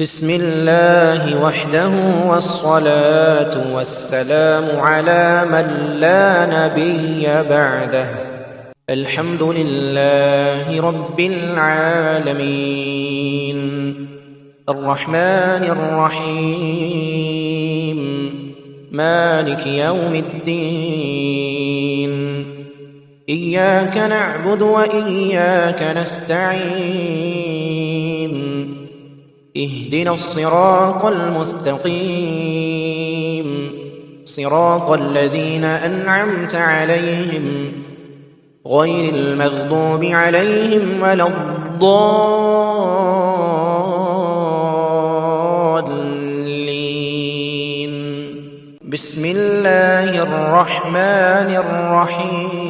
بسم الله وحده والصلاة والسلام على من لا نبي بعده. الحمد لله رب العالمين الرحمن الرحيم مالك يوم الدين إياك نعبد وإياك نستعين اهدنا الصراط المستقيم صراط الذين أنعمت عليهم غير المغضوب عليهم ولا الضالين. بسم الله الرحمن الرحيم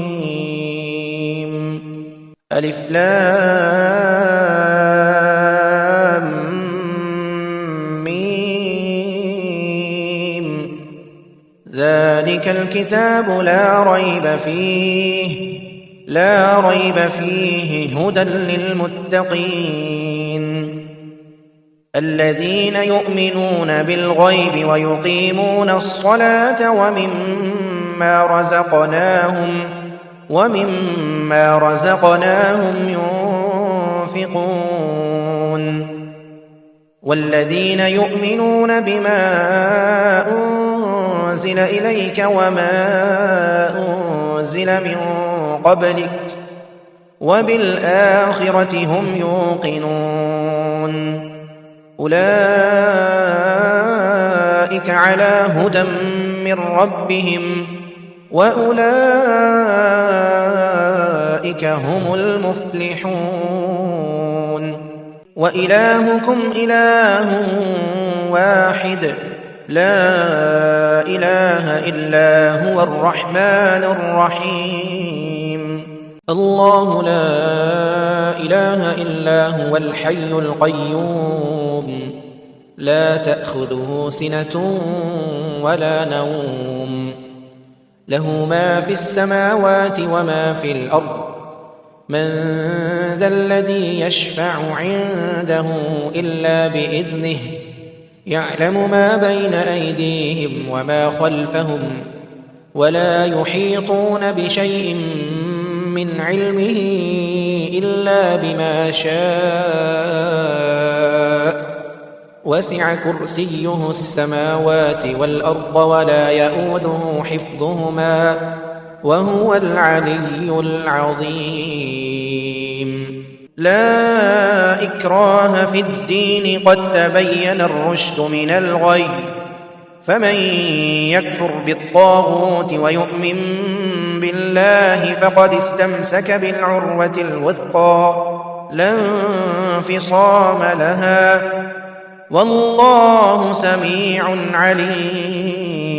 ألف لام ذلك الكتاب لا ريب فيه هدى للمتقين الذين يؤمنون بالغيب ويقيمون الصلاة ومما رزقناهم ينفقون والذين يؤمنون بما أنزل إليك وما أنزل من قبلك وبالآخرة هم يوقنون أولئك على هدى من ربهم وأولئك هم المفلحون وإلهكم إله واحد لا إله إلا هو الرحمن الرحيم الله لا إله إلا هو الحي القيوم لا تأخذه سنة ولا نوم له ما في السماوات وما في الأرض من ذا الذي يشفع عنده إلا بإذنه يعلم ما بين أيديهم وما خلفهم ولا يحيطون بشيء من علمه إلا بما شاء وسع كرسيه السماوات والأرض ولا يئوده حفظهما وهو العلي العظيم لا إكراه في الدين قد تبين الرشد من الغي فمن يكفر بالطاغوت ويؤمن بالله فقد استمسك بالعروة الوثقى لا انفصام لها والله سميع عليم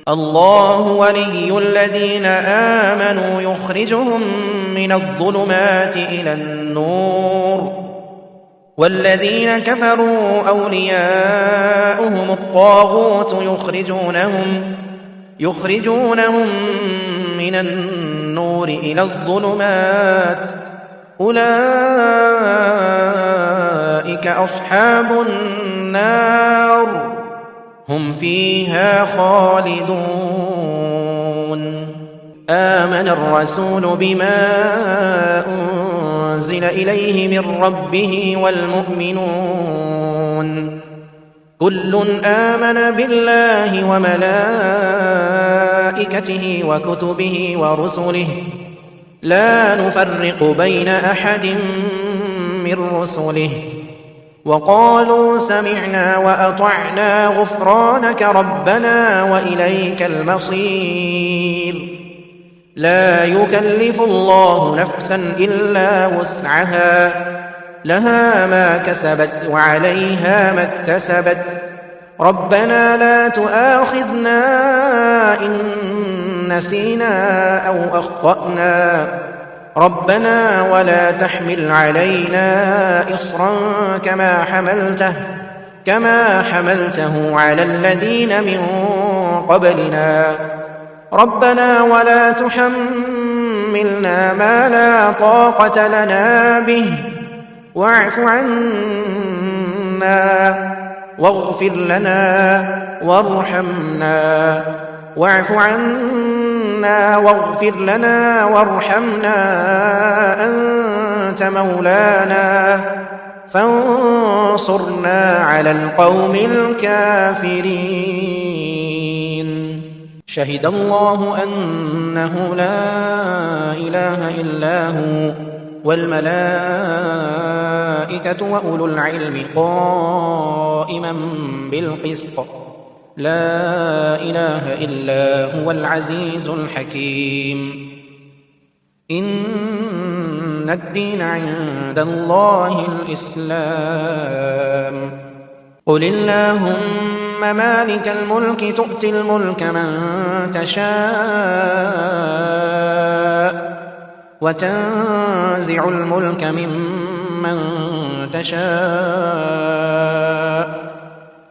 الله ولي الذين آمنوا يخرجهم من الظلمات إلى النور والذين كفروا أولياؤهم الطاغوت يخرجونهم من النور إلى الظلمات أولئك أصحاب النار هم فيها خالدون آمن الرسول بما أنزل إليه من ربه والمؤمنون كل آمن بالله وملائكته وكتبه ورسله لا نفرق بين أحد من رسله وقالوا سمعنا وأطعنا غفرانك ربنا وإليك المصير لا يكلف الله نفسا إلا وسعها لها ما كسبت وعليها ما اكتسبت ربنا لا تؤاخذنا إن نسينا أو أخطأنا ربنا ولا تحمل علينا إصرا كما حملته على الذين من قبلنا ربنا ولا تحملنا ما لا طاقة لنا به واعف عنا واغفر لنا وارحمنا واعف عنا واغفر لنا وارحمنا أنت مولانا فانصرنا على القوم الكافرين. شهد الله أنه لا إله إلا هو والملائكة وأولو العلم قائما بالقسط لا إله إلا هو العزيز الحكيم. إن الدين عند الله الإسلام. قل اللهم مالك الملك تؤتي الملك من تشاء وتنزع الملك ممن تشاء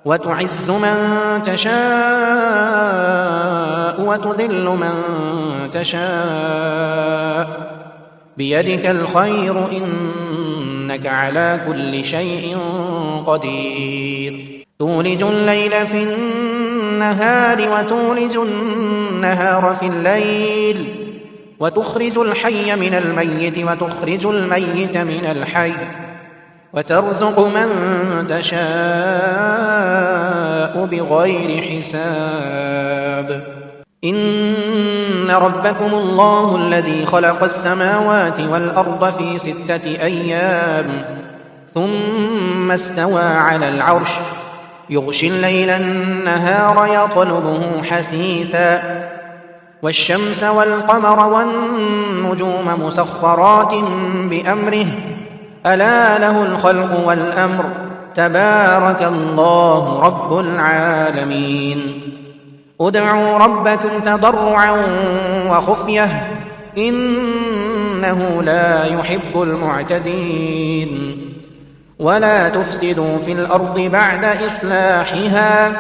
وتعز من تشاء وتذل من تشاء بيدك الخير إنك على كل شيء قدير. تولج الليل في النهار وتولج النهار في الليل وتخرج الحي من الميت وتخرج الميت من الحي وترزق من تشاء بغير حساب. إن ربكم الله الذي خلق السماوات والأرض في 6 أيام ثم استوى على العرش يغشي الليل النهار يطلبه حثيثا والشمس والقمر والنجوم مسخرات بأمره ألا له الخلق والأمر تبارك الله رب العالمين. ادعوا ربكم تضرعا وخفية إنه لا يحب المعتدين. ولا تفسدوا في الأرض بعد إصلاحها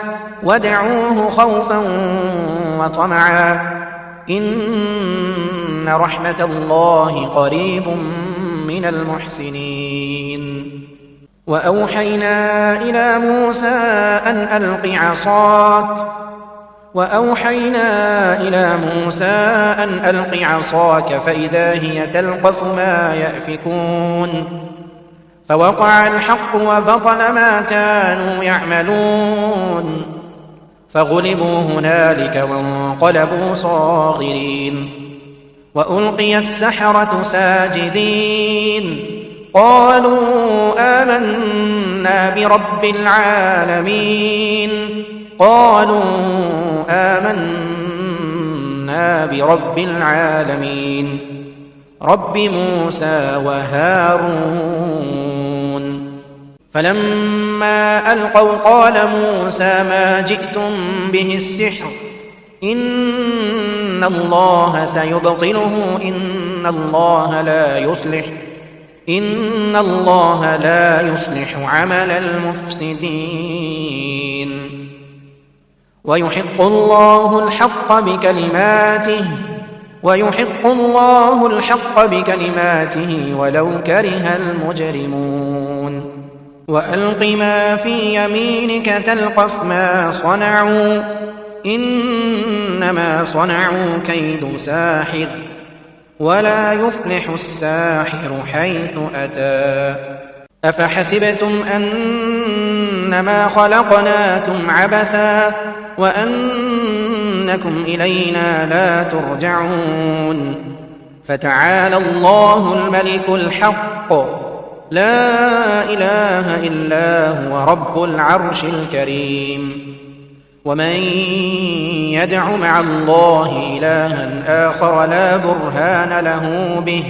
وادعوه خوفا وطمعا إن رحمة الله قريب من المحسنين. وأوحينا إلى موسى أن ألق عصاك فإذا هي تلقف ما يأفكون فوقع الحق وبطل ما كانوا يعملون فغلبوا هنالك وانقلبوا صاغرين. وألقي السحرة ساجدين قالوا آمنا برب العالمين رب موسى وهارون. فلما ألقوا قال موسى ما جئتم به السحر إن الله سيبطله إن الله لا يصلح عمل المفسدين. ويحق الله الحق بكلماته ولو كره المجرمون. وألق ما في يمينك تلقف ما صنعوا إنما صنعوا كيد ساحر ولا يفلح الساحر حيث أتى. أفحسبتم أنما خلقناكم عبثا وأنكم إلينا لا ترجعون فتعالى الله الملك الحق لا إله إلا هو رب العرش الكريم. ومن يدع مع الله إلها آخر لا برهان له به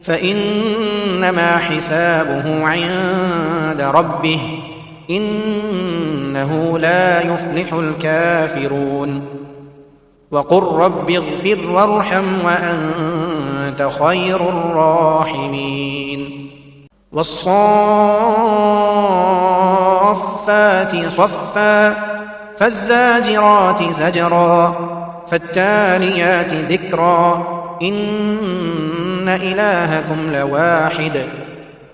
فإنما حسابه عند ربه إنه لا يفلح الكافرون. وقل رب اغفر وارحم وأنت خير الراحمين. والصافات صفا فالزاجرات زجرا فالتاليات ذكرا إن إلهكم لواحد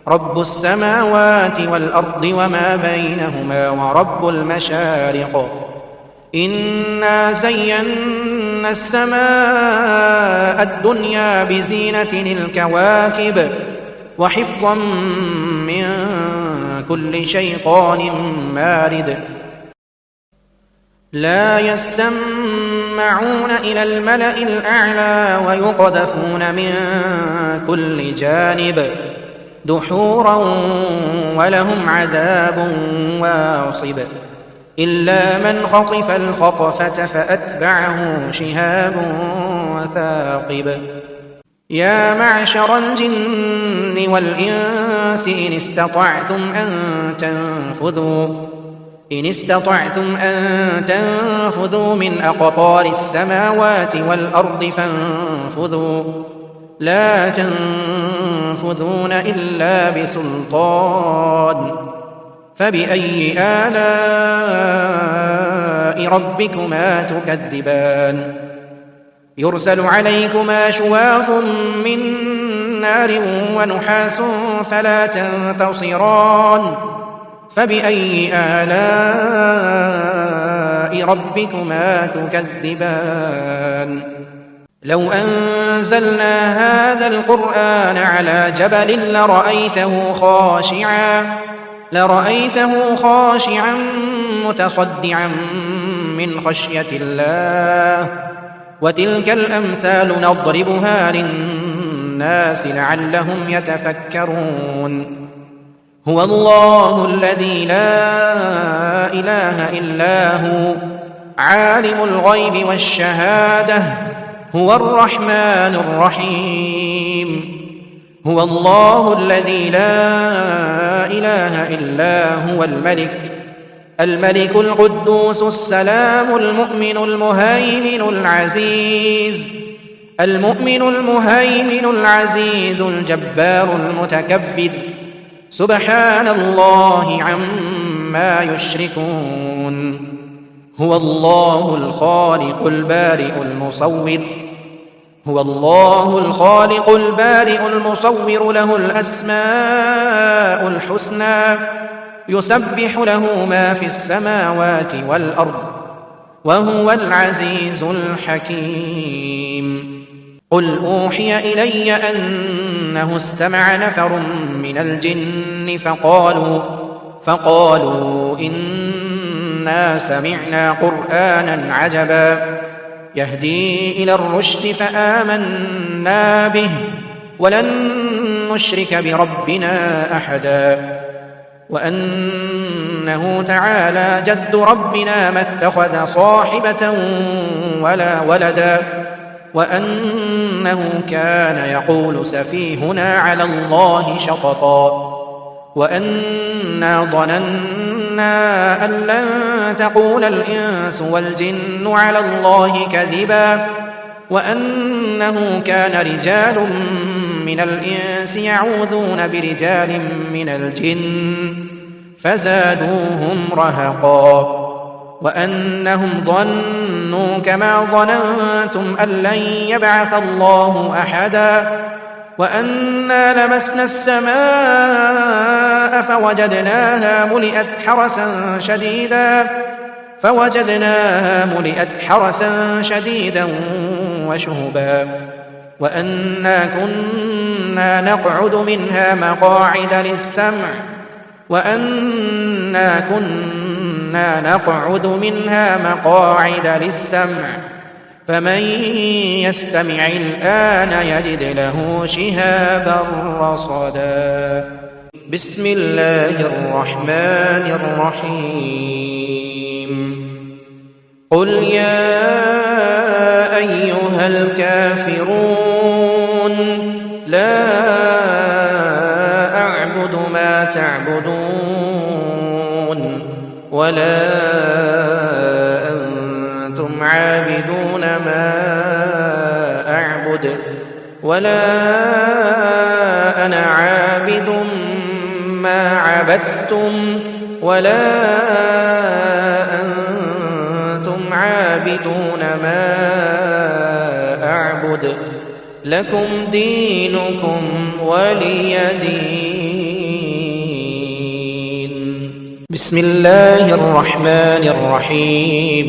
رب السماوات والأرض وما بينهما ورب المشارق إنا زينا السماء الدنيا بزينة الكواكب وحفظا من كل شيطان مارد لا يسمعون إلى الملأ الأعلى ويقذفون من كل جانب دحورا ولهم عذاب واصب إلا من خطف الخطفة فأتبعه شهاب ثاقب يا معشر الجن والإنس إن استطعتم أن تنفذوا من أقطار السماوات والأرض فانفذوا لا تنفذون إلا بسلطان فبأي آلاء ربكما تكذبان يرسل عليكما شواظ من نار ونحاس فلا تنتصران فبأي آلاء ربكما تكذبان لو أنزلنا هذا القرآن على جبل لرأيته خاشعا متصدعا من خشية الله وتلك الأمثال نضربها للناس لعلهم يتفكرون هو الله الذي لا إله إلا هو عالم الغيب والشهادة هو الرحمن الرحيم هو الله الذي لا إله إلا هو الملك القدوس السلام المؤمن المهيمن العزيز الجبار المتكبر سبحان الله عما يشركون هو الله الخالق البارئ المصور له الأسماء الحسنى يسبح له ما في السماوات والأرض وهو العزيز الحكيم قل أوحي إلي أنه استمع نفر من الجن فقالوا إنا سمعنا قرآنا عجبا يهدي إلى الرشد فآمنا به ولن نشرك بربنا أحدا وأنه تعالى جد ربنا ما اتخذ صاحبة ولا ولدا وأنه كان يقول سفيهنا على الله شططا وأنا ظننا أن لن تقول الإنس والجن على الله كذبا وأنه كان رجال من الإنس يعوذون برجال من الجن فزادوهم رهقا وأنهم ظنوا كما ظننتم أن لن يبعث الله أحدا وأنا لمسنا السماء فوجدناها ملئت حرسا شديدا وشهبا وأنا كنا نقعد منها مقاعد للسمع فمن يستمع الآن يجد له شهابا رصدا بسم الله الرحمن الرحيم قل يا أيها الكافرون لا أعبد ما تعبدون ولا أنتم عابدون ما أعبد ولا أنا عابد ما عبدتم ولا أنتم عابدون ما أعبد لكم دينكم ولي دين بسم الله الرحمن الرحيم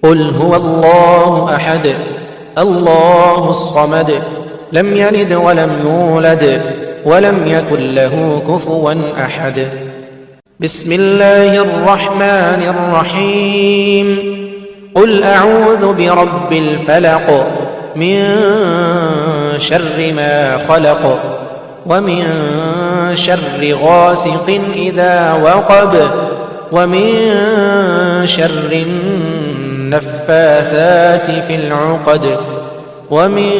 قل هو الله أحد الله الصمد لم يلد ولم يولد ولم يكن له كفوا أحد بسم الله الرحمن الرحيم قل أعوذ برب الفلق من شر ما خلق ومن شر غاسق إذا وقب ومن شر النفاثات في العقد ومن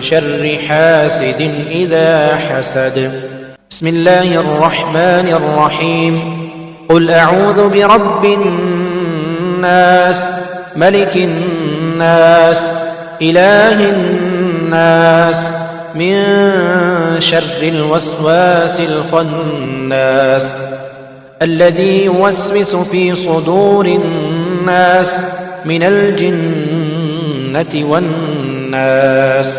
شر حاسد إذا حسد بسم الله الرحمن الرحيم قل أعوذ برب الناس ملك الناس إله الناس من شر الوسواس الخناس الذي يوسوس في صدور الناس من الجنة والناس